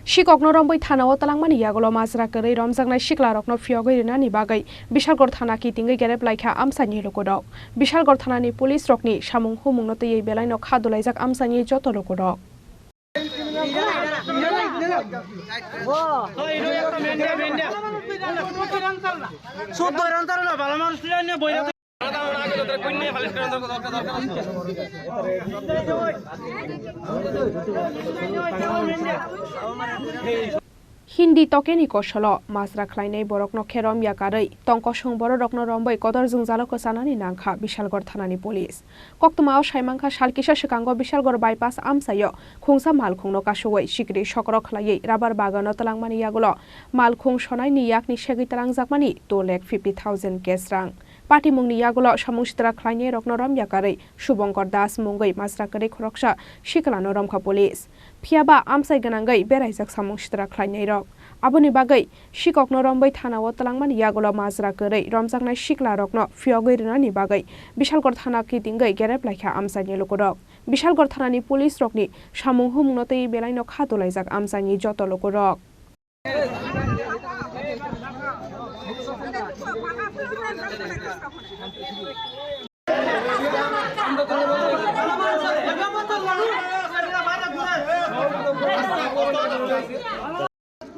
Shikokno romboi thana o talangmani yagolo masra kare romjangnai siklarokno fiogoi rinani bagai Bishalgor thana ki tingai gerep laikha amsani lokodok Bishalgor thanani police rokni samung humungno tei belaino khadulaijak amsani joto lokodok Hindi tokeni kosolo masra khlainai borokno kherom yakarei tongkosung borokno romboi kodor jungjalo kosanani nangkha Bishalgor thanani police koktuma saimangkha salkisa sikango Bishalgor bypass amsayo khungsa malkhungno kasugoi sikri sokro khlaiei rabar bagano talangmani yagulo malkhung sonaini yakni segi talangjakmani 2,50,000 cash rang Party mungni yagulo samungstra khlainai rokno rom yakarei Subhankar Das mungoi masra kare khoroksa siklano romkha police Phiaba amsai ganangai beraijak samungstra khlainai rok Aboni bagai Shikokno romboi thana o talangmani yagulo mazra korei romjaknai sikla rokno fiogoi rinani bagai Bishalgor thana ki tingai gerep laikha amsani lokodok Bishalgor thanani police rokni samung humungno tei belaino khadulaijak amsani joto lokodok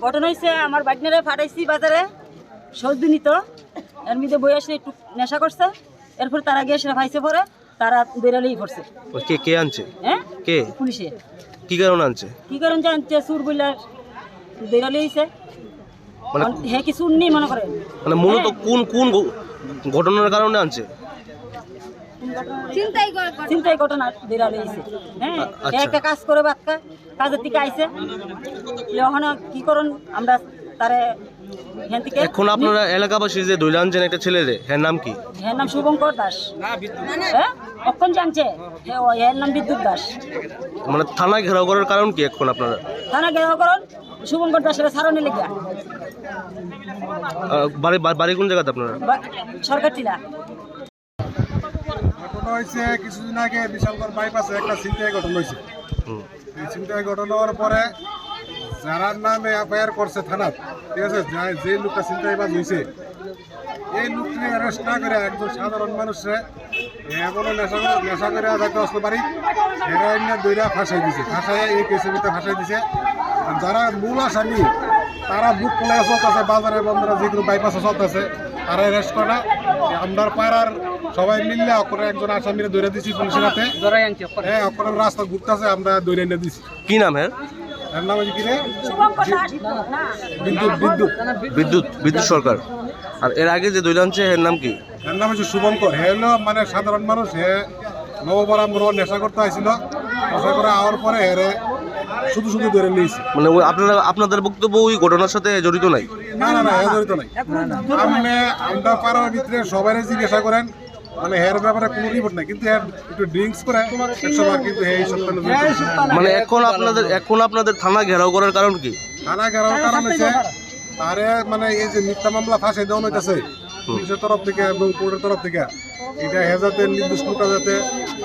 ঘটনা হইছে আমার বাইকনারে ফাটাইছি বাজারে সৌদিনী তো এর মধ্যে বই আসলে একটু নেশা করছে এরপর তারা গিয়ে সেটা ভাইছে পরে তারা বেরালেই পড়ছে কে আনছে হ্যাঁ কে পুলিশে কি কারণে আনছে জানছে সুর বইলার বেরালেইছে মানে হ্যাঁ কি শুননি মনে করে মানে মূলত কোন ঘটনার কারণে আনছে চিন্তাই ঘটনা বেরালেইছে হ্যাঁ একটা কাজ করে বাচ্চা কাজের থেকে আইছে এখন কি করুন আমরা তারে এখন আপনারা এলাকাবাসী যে দইলা আনছেন একটা ছেলে রে এর নাম কি এর নাম শুভঙ্কর দাস হ্যাঁ কখন জানছে এর নাম বিদ্যুৎ দাস মানে থানা ঘেরাও করার কারণ কি এখন আপনারা থানা ঘেরাও করুন শুভঙ্কর দাসের সারণে লেগে বাড়ি কোন জায়গাতে আপনারা সরকার টিলা ঘটনা হয়েছে কিছুদিন আগে বিশালগড় বাইপাসে একটা ছিনতাই ঘটনা হয়েছে এই ছিনতাই ঘটনা হওয়ার পরে যারা নামে এফআইআর করছে থানার ঠিক আছে যে লোকটা ছিনতাইবাজ হয়েছে এই লোককে অ্যারেস্ট না করে একজন সাধারণ মানুষে এখনো নেশা করে থাকতে আসতে পারি হেরোইন দইরা ফাঁসাই দিছে ফাঁসাই এই কেসের ভিতরে ফাঁসাই দিছে আর যারা মূল আসামি তারা বুক খোলা চলতেছে বাজারে বন্ধুরা যেগুলো বাইপাসে চলতেছে তারা অ্যারেস্ট করে না আমরা পাড়ার সবাই মিললে অকরে একজন আসামিরে ধরে দিছি পুলিশের হাতে হ্যাঁ অকরে রাস্তা ঘুরতেছে আমরা ধরে এনে দিছি কি নাম এর নাম হচ্ছে কি রে বিদ্যুৎ সরকার আর এর আগে যে দইলা আনছে এর নাম কি এর নাম হচ্ছে শুভঙ্কর হে হলো মানে সাধারণ মানুষ হে নববরাম্বর নেশা করতে আসছিল নেশা করে আওয়ার পরে হেরে শুধু ধরে নিয়েছি মানে আপনাদের বক্তব্য ওই ঘটনার সাথে জড়িত নাই না জড়িত নাই আমরা পাড়ার ভিতরে সবাই জিজ্ঞাসা করেন মানে হের ব্যাপারে কোনো রিপোর্ট নাই কিন্তু একটু ড্রিঙ্কস করে কিন্তু এই মানে এখন আপনাদের থানা ঘেরাও করার কারণ কি থানা ঘেরাওর কারণ হচ্ছে আরে মানে এই যে মিথ্যা মামলা ফাঁসে দেওয়া হইতেছে পুলিশের তরফ থেকে এবং কোর্টের তরফ থেকে এটা হেজাতে নির্দিষ্টটা যাতে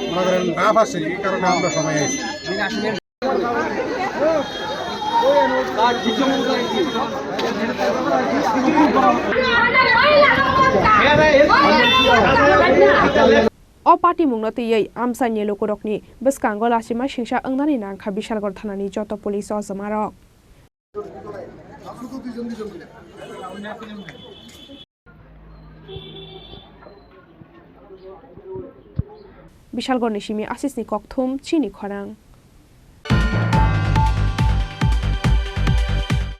মনে করেন না ফাঁসে এই কারণে আমরা সবাই আছি O party mungno tei amsani lokorokni bwskango lasima singsa ongnani nangkha Bishalgor thanani joto police o jamarok Bishalgor ni simi asisni kokthum chini khorang